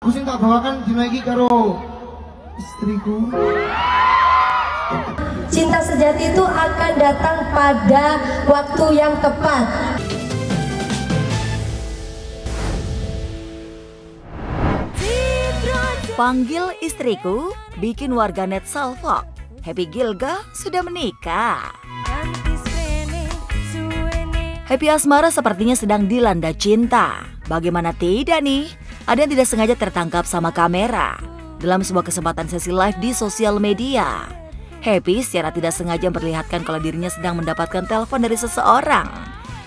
Aku sing tak bawakan dina iki karo istriku. Cinta sejati itu akan datang pada waktu yang tepat. Panggil istriku, bikin warganet salfok. Happy Gilga sudah menikah. Happy Asmara sepertinya sedang dilanda cinta. Bagaimana tidak nih? Ada yang tidak sengaja tertangkap sama kamera dalam sebuah kesempatan sesi live di sosial media. Happy secara tidak sengaja memperlihatkan kalau dirinya sedang mendapatkan telepon dari seseorang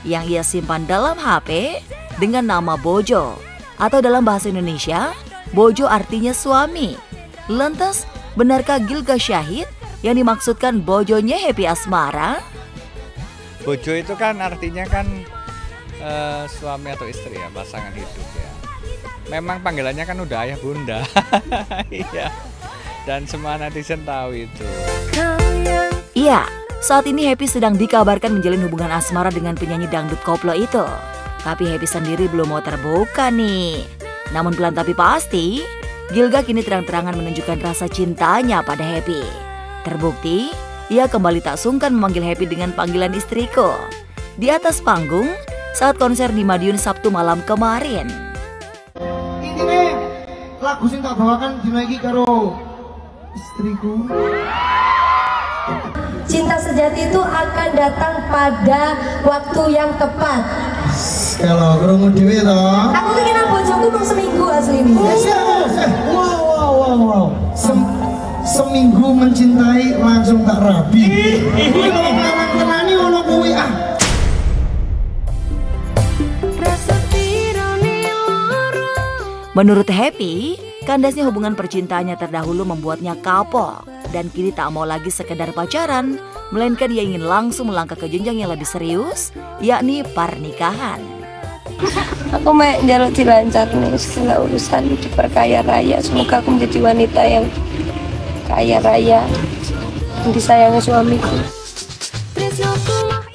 yang ia simpan dalam HP dengan nama Bojo. Atau dalam bahasa Indonesia, Bojo artinya suami. Lantas, benarkah Gilga syahid yang dimaksudkan bojonya Happy Asmara? Bojo itu kan artinya kan suami atau istri ya, pasangan hidup ya. Memang panggilannya kan udah ayah bunda. Iya. Dan semua netizen tahu itu. Iya, saat ini Happy sedang dikabarkan menjalin hubungan asmara dengan penyanyi dangdut koplo itu. Tapi Happy sendiri belum mau terbuka nih. Namun pelan tapi pasti, Gilga kini terang-terangan menunjukkan rasa cintanya pada Happy. Terbukti, ia kembali tak sungkan memanggil Happy dengan panggilan istriku di atas panggung saat konser di Madiun Sabtu malam kemarin. Ini lagu sing tak bawakan dina iki karo istriku. Cinta sejati itu akan datang pada waktu yang tepat. Kalau krungu dhewe to. Aku kenal bojoku belum seminggu asli ini. Wow. Seminggu mencintai langsung tak rabi. Kuwi kalau ngarang tenani ono kuwi ah. Menurut Happy, kandasnya hubungan percintaannya terdahulu membuatnya kapok dan kini tak mau lagi sekedar pacaran, melainkan ia ingin langsung melangkah ke jenjang yang lebih serius, yakni pernikahan. Aku mau jalur dilancar nih segala urusan diperkaya raya. Semoga aku menjadi wanita yang kaya raya, yang disayangi suamiku.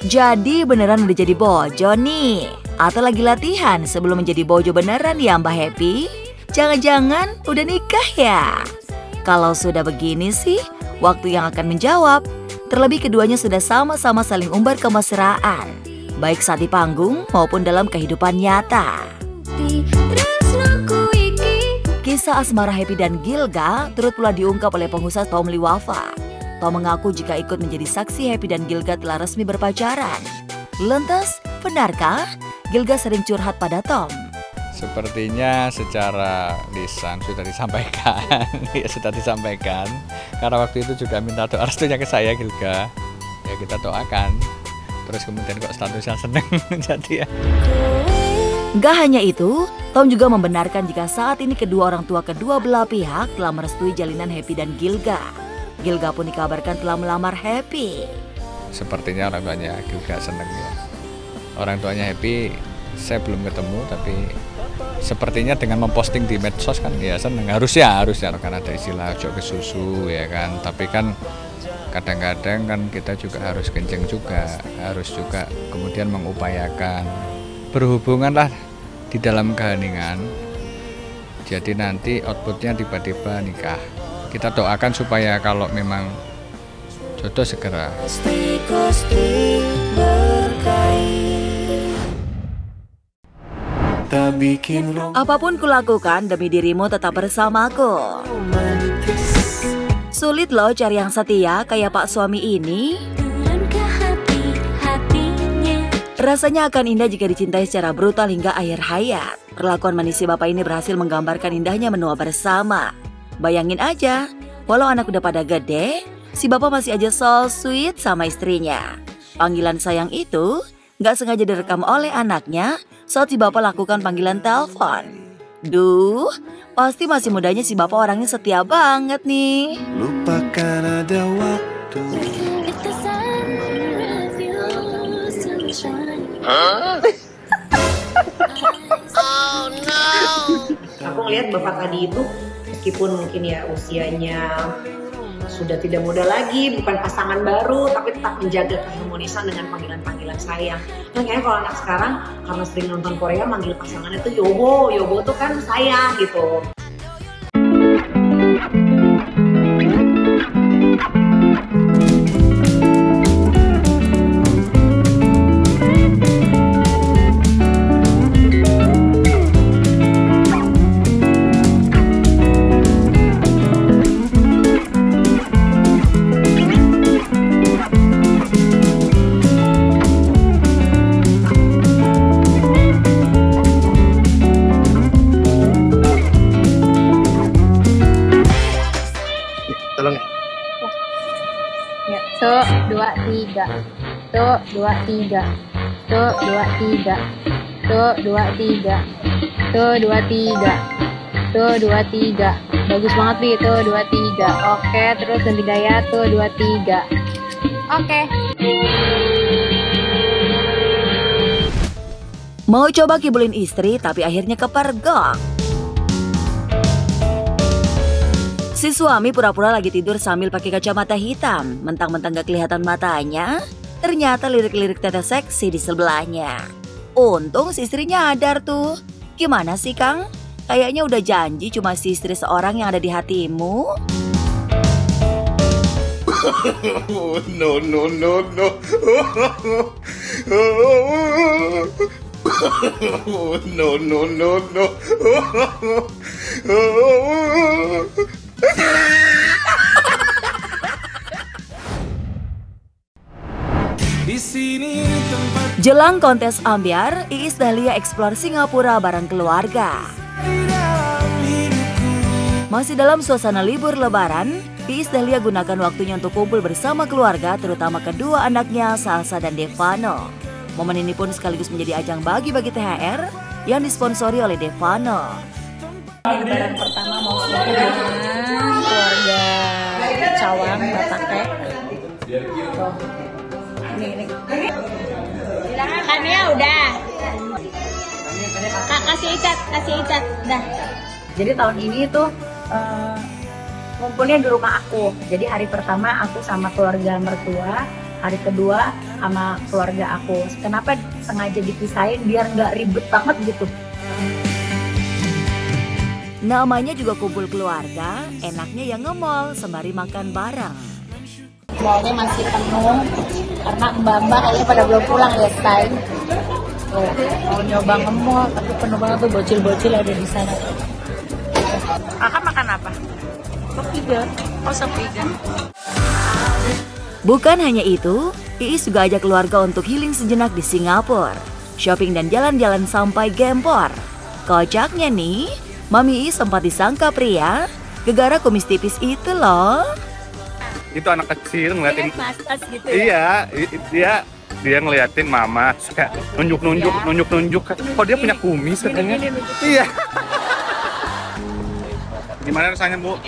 Jadi beneran udah jadi bojo nih? Atau lagi latihan sebelum menjadi bojo beneran ya Mbak Happy? Jangan-jangan udah nikah ya? Kalau sudah begini sih, waktu yang akan menjawab. Terlebih keduanya sudah sama-sama saling umbar kemesraan, baik saat di panggung maupun dalam kehidupan nyata. Kisah asmara Happy dan Gilga turut pula diungkap oleh pengusaha Tom Liwafa. Tom mengaku jika ikut menjadi saksi Happy dan Gilga telah resmi berpacaran. Lantas, benarkah Gilga sering curhat pada Tom? Sepertinya secara lisan sudah disampaikan. Ya sudah disampaikan. Karena waktu itu juga minta doa restunya ke saya Gilga. Ya kita doakan. Terus kemudian kok statusnya seneng jadi ya. Gak hanya itu, Tom juga membenarkan jika saat ini kedua orang tua kedua belah pihak telah merestui jalinan Happy dan Gilga. Gilga pun dikabarkan telah melamar Happy. Sepertinya orang tuanya Gilga seneng ya. Orang tuanya Happy saya belum ketemu, tapi sepertinya dengan memposting di medsos kan ya seneng. Harusnya karena ada istilah ojo ke susu ya kan. Tapi kan kadang-kadang kan kita juga harus kenceng juga, harus juga kemudian mengupayakan berhubungan lah di dalam keheningan. Jadi nanti outputnya tiba-tiba nikah. Kita doakan supaya kalau memang jodoh segera. Apapun kulakukan demi dirimu tetap bersamaku. Sulit loh cari yang setia kayak Pak suami ini. Rasanya akan indah jika dicintai secara brutal hingga akhir hayat. Perlakuan manis si bapak ini berhasil menggambarkan indahnya menua bersama. Bayangin aja, walau anak udah pada gede, si bapak masih aja so sweet sama istrinya. Panggilan sayang itu gak sengaja direkam oleh anaknya saat si bapak lakukan panggilan telepon. Duh, pasti masih mudanya si bapak orangnya setia banget nih. Lupakan ada waktu. Oh no. Aku ngeliat bapak tadi itu meskipun mungkin ya usianya sudah tidak muda lagi, bukan pasangan baru, tapi tetap menjaga keharmonisan dengan panggilan-panggilan sayang. Nah kayaknya kalau anak sekarang karena sering nonton Korea manggil pasangannya tuh Yobo tuh kan sayang gitu. Tuh, 2, 3. Tuh, 2, 3. Tuh, 2, 3. Tuh, 2, 3. Tuh, 2, 3. Tuh, 2, 3. Bagus banget, Pi. Tuh, 2, 3. Oke, terus ganti gaya. Tuh, 2, 3. Oke. Mau coba kibulin istri tapi akhirnya kepergok. Si suami pura-pura lagi tidur sambil pakai kacamata hitam. Mentang-mentang gak kelihatan matanya, ternyata lirik-lirik teteh seksi di sebelahnya. Untung si istri nyadar tuh. Gimana sih Kang? Kayaknya udah janji cuma si istri seorang yang ada di hatimu. No, no, no, no. No, no, no, no. Jelang kontes ambyar, Iis Dahlia eksplor Singapura bareng keluarga. Masih dalam suasana libur lebaran, Iis Dahlia gunakan waktunya untuk kumpul bersama keluarga, terutama kedua anaknya Salsa dan Devano. Momen ini pun sekaligus menjadi ajang bagi-bagi THR yang disponsori oleh Devano. Lebaran pertama mau kumpul dengan keluarga Cawang, Batakek. Tuh. Ini. Kan ya udah. Kak, kasih icat, dah. Jadi tahun ini tuh ngumpulnya di rumah aku. Jadi hari pertama aku sama keluarga mertua, hari kedua sama keluarga aku. Kenapa sengaja dipisahin biar nggak ribet banget gitu. Namanya juga kumpul keluarga, enaknya yang nge-mall sembari makan bareng. Mallnya masih penuh karena mbak-mbak kayaknya pada belum pulang ya, Stein. Tuh, mau nyoba nge-mall tapi penuh banget tuh, bocil-bocil ada di sana. Kakak makan apa? Sepiga. Oh, sepiga. Bukan hanya itu, Iis juga ajak keluarga untuk healing sejenak di Singapura. Shopping dan jalan-jalan sampai gempor. Kocaknya nih, Mami Iis sempat disangka pria, gegara kumis tipis itu loh. Itu anak kecil ngeliatin Gitu ya? Iya, dia ngeliatin mama kayak nunjuk. Kok dia punya kumis katanya? Iya. Gimana rasanya, Bu?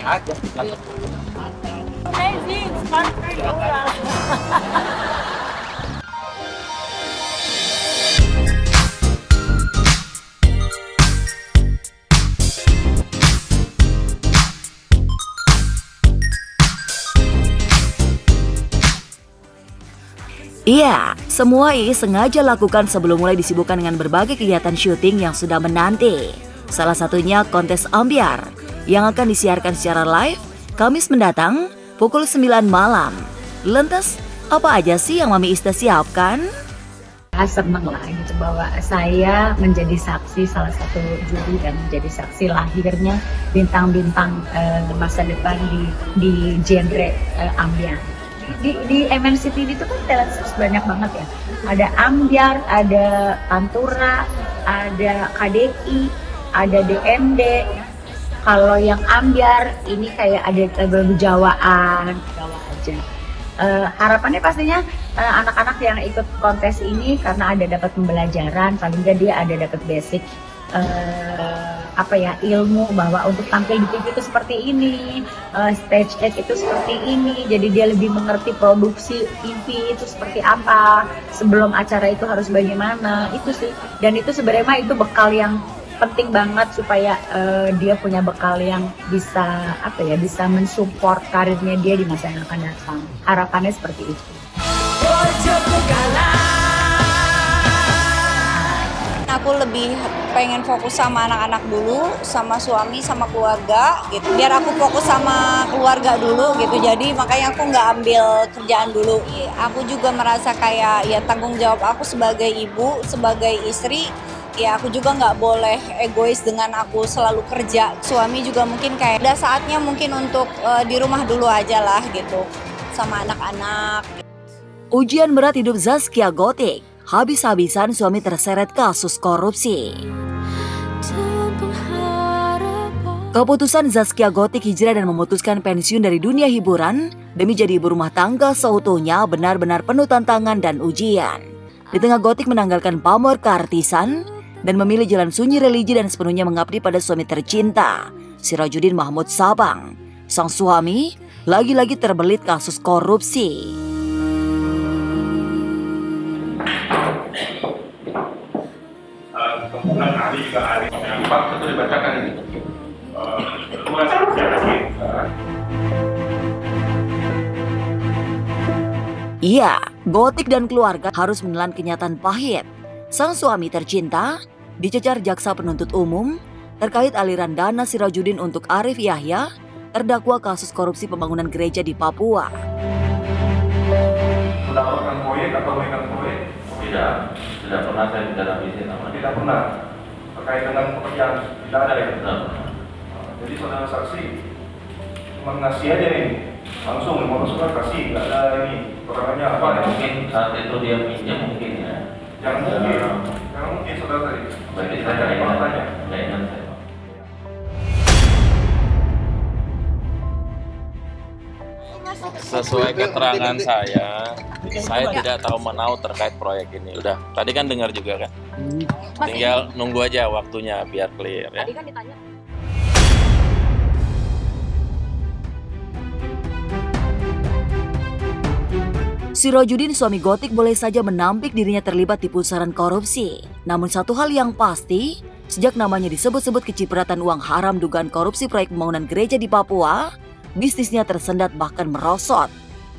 Iya, semua Iis sengaja lakukan sebelum mulai disibukkan dengan berbagai kegiatan syuting yang sudah menanti. Salah satunya kontes ambyar yang akan disiarkan secara live Kamis mendatang pukul 9 malam. Lantas, apa aja sih yang Mami Iis siapkan? Seneng lah gitu bahwa saya menjadi saksi salah satu juri dan menjadi saksi lahirnya bintang-bintang masa depan di genre ambyar. Di MNC TV itu kan talent show banyak banget ya. Ada ambyar, ada pantura, ada KDI, ada DMD. Kalau yang ambyar ini kayak ada lagu Jawaan, Jawa aja. Harapannya pastinya anak-anak yang ikut kontes ini karena ada dapat pembelajaran, paling nggak dia ada dapat basic ilmu bahwa untuk tampil di TV itu seperti ini, stage act itu seperti ini, jadi dia lebih mengerti produksi TV itu seperti apa, sebelum acara itu harus bagaimana, itu sih. Dan itu sebenarnya itu bekal yang penting banget supaya dia punya bekal yang bisa bisa mensupport karirnya dia di masa yang akan datang. Harapannya seperti itu. Aku lebih pengen fokus sama anak-anak dulu, sama suami, sama keluarga gitu. Biar aku fokus sama keluarga dulu gitu. Jadi makanya aku nggak ambil kerjaan dulu. Aku juga merasa kayak ya tanggung jawab aku sebagai ibu, sebagai istri. Ya aku juga nggak boleh egois dengan aku selalu kerja. Suami juga mungkin kayak udah saatnya mungkin untuk di rumah dulu aja lah gitu sama anak-anak. Ujian berat hidup Zaskia Gotik. Habis-habisan suami terseret kasus korupsi. Keputusan Zaskia Gotik hijrah dan memutuskan pensiun dari dunia hiburan demi jadi ibu rumah tangga seutuhnya benar-benar penuh tantangan dan ujian. Di tengah Gotik menanggalkan pamor keartisan dan memilih jalan sunyi religi dan sepenuhnya mengabdi pada suami tercinta, Sirajuddin Mahmud Sabang. Sang suami lagi-lagi terbelit kasus korupsi. Kemudian hari juga hari yang 4 itu dibacakan ini. Iya, Gotik dan keluarga harus menelan kenyataan pahit. Sang suami tercinta dicecar jaksa penuntut umum terkait aliran dana Sirajuddin untuk Arif Yahya, terdakwa kasus korupsi pembangunan gereja di Papua. Mendapatkan proyek atau memegang proyek? Tidak pernah saya didalami nama. Tidak pernah. Terkait dengan pekerjaan tidak ada ya? Tidak. Jadi saudara saksi cuma ngasih aja ini, langsung mau surat kasih, nggak ada ini keterangannya apa ya? Mungkin saat itu dia pinjam mungkin ya. Jangan mungkin saudara tadi. Berarti saya cari faktanya. Sesuai keterangan saya tidak tahu menau terkait proyek ini. Udah, tadi kan dengar juga kan. Tinggal nunggu aja waktunya biar clear ya. Tadi kan ditanya. Sirajuddin suami Gotik boleh saja menampik dirinya terlibat di pusaran korupsi. Namun satu hal yang pasti, sejak namanya disebut-sebut kecipratan uang haram dugaan korupsi proyek pembangunan gereja di Papua, bisnisnya tersendat bahkan merosot.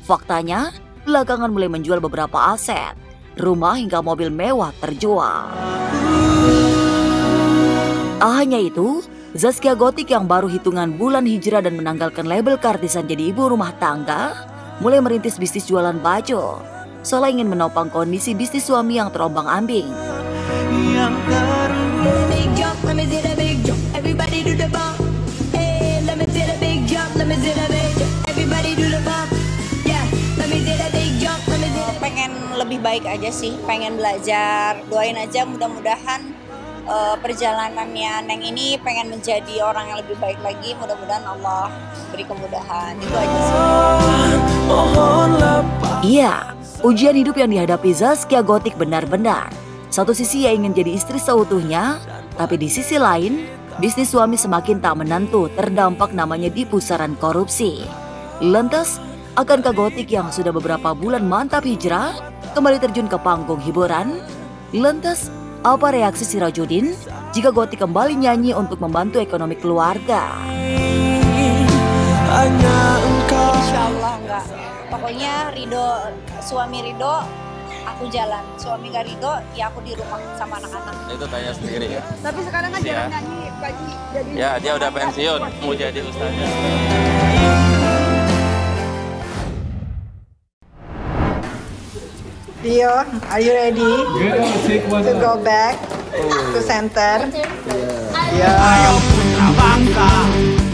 Faktanya, belakangan mulai menjual beberapa aset, rumah hingga mobil mewah terjual. Tak hanya itu, Zaskia Gotik yang baru hitungan bulan hijrah dan menanggalkan label keartisan jadi ibu rumah tangga, mulai merintis bisnis jualan baju, seolah ingin menopang kondisi bisnis suami yang terombang-ambing. Pengen lebih baik aja sih, pengen belajar, doain aja mudah-mudahan perjalanannya Neng ini pengen menjadi orang yang lebih baik lagi, mudah-mudahan Allah beri kemudahan, itu aja sih. Iya, ujian hidup yang dihadapi Zaskia Gotik benar-benar. Satu sisi ia ingin jadi istri seutuhnya, tapi di sisi lain, bisnis suami semakin tak menentu terdampak namanya di pusaran korupsi. Lantas, akankah Gotik yang sudah beberapa bulan mantap hijrah kembali terjun ke panggung hiburan? Lantas, apa reaksi Sirajuddin jika Gotik kembali nyanyi untuk membantu ekonomi keluarga? Insya Allah enggak. Pokoknya suami ridho, aku jalan. Suami gak ridho, ya aku di rumah sama anak-anak. Itu tanya sendiri ya. Tapi sekarang kan jarang nyanyi, gaji jadi. Ya, dia udah pensiun, mau jadi ustazah. Dio, are you ready to go back to center?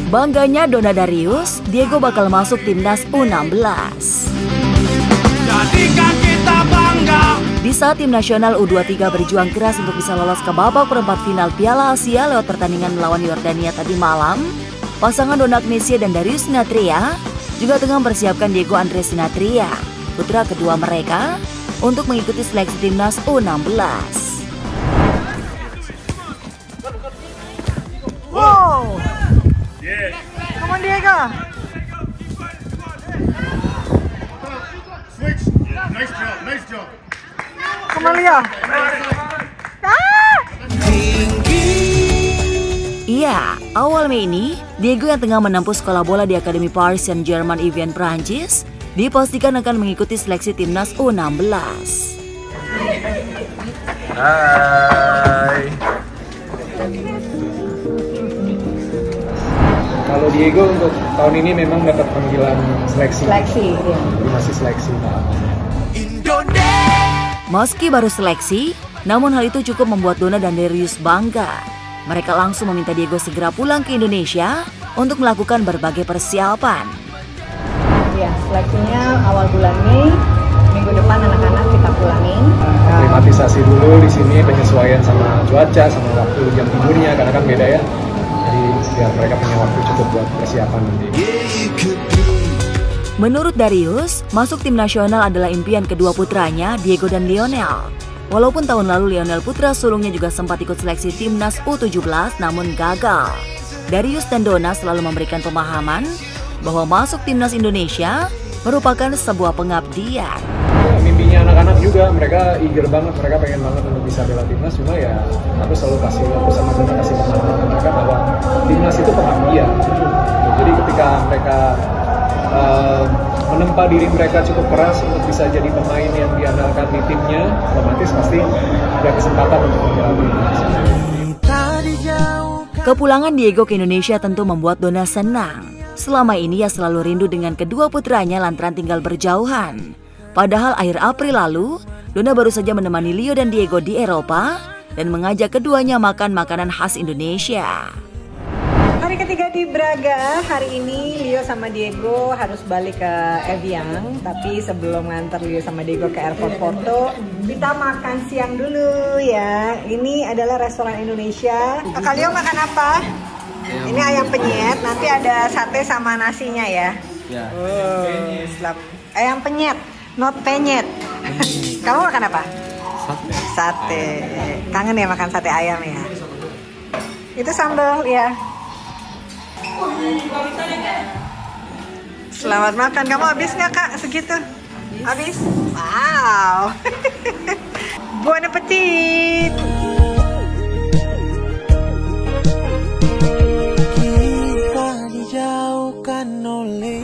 Bangganya Donna Darius, Diego bakal masuk timnas U16. Di saat tim nasional U23 berjuang keras untuk bisa lolos ke babak perempat final Piala Asia lewat pertandingan melawan Yordania tadi malam, pasangan Donna Agnesia dan Darius Sinathrya juga tengah mempersiapkan Diego Andre Sinathrya, putra kedua mereka, untuk mengikuti seleksi timnas U16. Wow! Come on Diego! Switch! Nice job! Come on Leo! Iya, awal Mei ini, Diego yang tengah menempuh sekolah bola di Akademi Paris Saint-Germain Evian Prancis, dipastikan akan mengikuti seleksi timnas U16. Hai. Kalau Diego untuk tahun ini memang dapat panggilan seleksi. Iya. Masih seleksi. Meski baru seleksi, namun hal itu cukup membuat Donna dan Darius bangga. Mereka langsung meminta Diego segera pulang ke Indonesia untuk melakukan berbagai persiapan. Ya, seleksinya awal bulan Mei, minggu depan anak-anak kita pulangin. Aklimatisasi dulu di sini, penyesuaian sama cuaca, sama waktu jam tidurnya, karena kan beda ya. Jadi biar mereka punya waktu cukup buat persiapan nanti. Menurut Darius, masuk tim nasional adalah impian kedua putranya, Diego dan Lionel. Walaupun tahun lalu Lionel putra sulungnya juga sempat ikut seleksi timnas U17 namun gagal. Darius dan Donna selalu memberikan pemahaman bahwa masuk timnas Indonesia merupakan sebuah pengabdian. Ya, mimpinya anak-anak juga, mereka eager banget, mereka pengen banget untuk bisa bela timnas, cuma ya aku selalu kasih pemahaman mereka bahwa timnas itu pengabdian. Jadi ketika mereka menempa diri mereka cukup keras untuk bisa jadi pemain yang diandalkan di timnya, otomatis pasti ada kesempatan untuk membela timnas. Kepulangan Diego ke Indonesia tentu membuat Donna senang. Selama ini ia selalu rindu dengan kedua putranya lantaran tinggal berjauhan. Padahal akhir April lalu, Donna baru saja menemani Leo dan Diego di Eropa dan mengajak keduanya makan makanan khas Indonesia. Hari ketiga di Braga, hari ini Leo sama Diego harus balik ke Evian. Tapi sebelum nganter Leo sama Diego ke airport Porto, kita makan siang dulu ya. Ini adalah restoran Indonesia. Kakak Leo makan apa? Ini ayam penyet, nanti ada sate sama nasinya ya. Ayam penyet, not penyet. Kamu makan apa? Sate. Kangen ya makan sate ayam ya. Itu sambal ya. Selamat makan. Kamu habis nggak kak segitu? Habis? Wow. Bon appetit. Kita dijauhkan oleh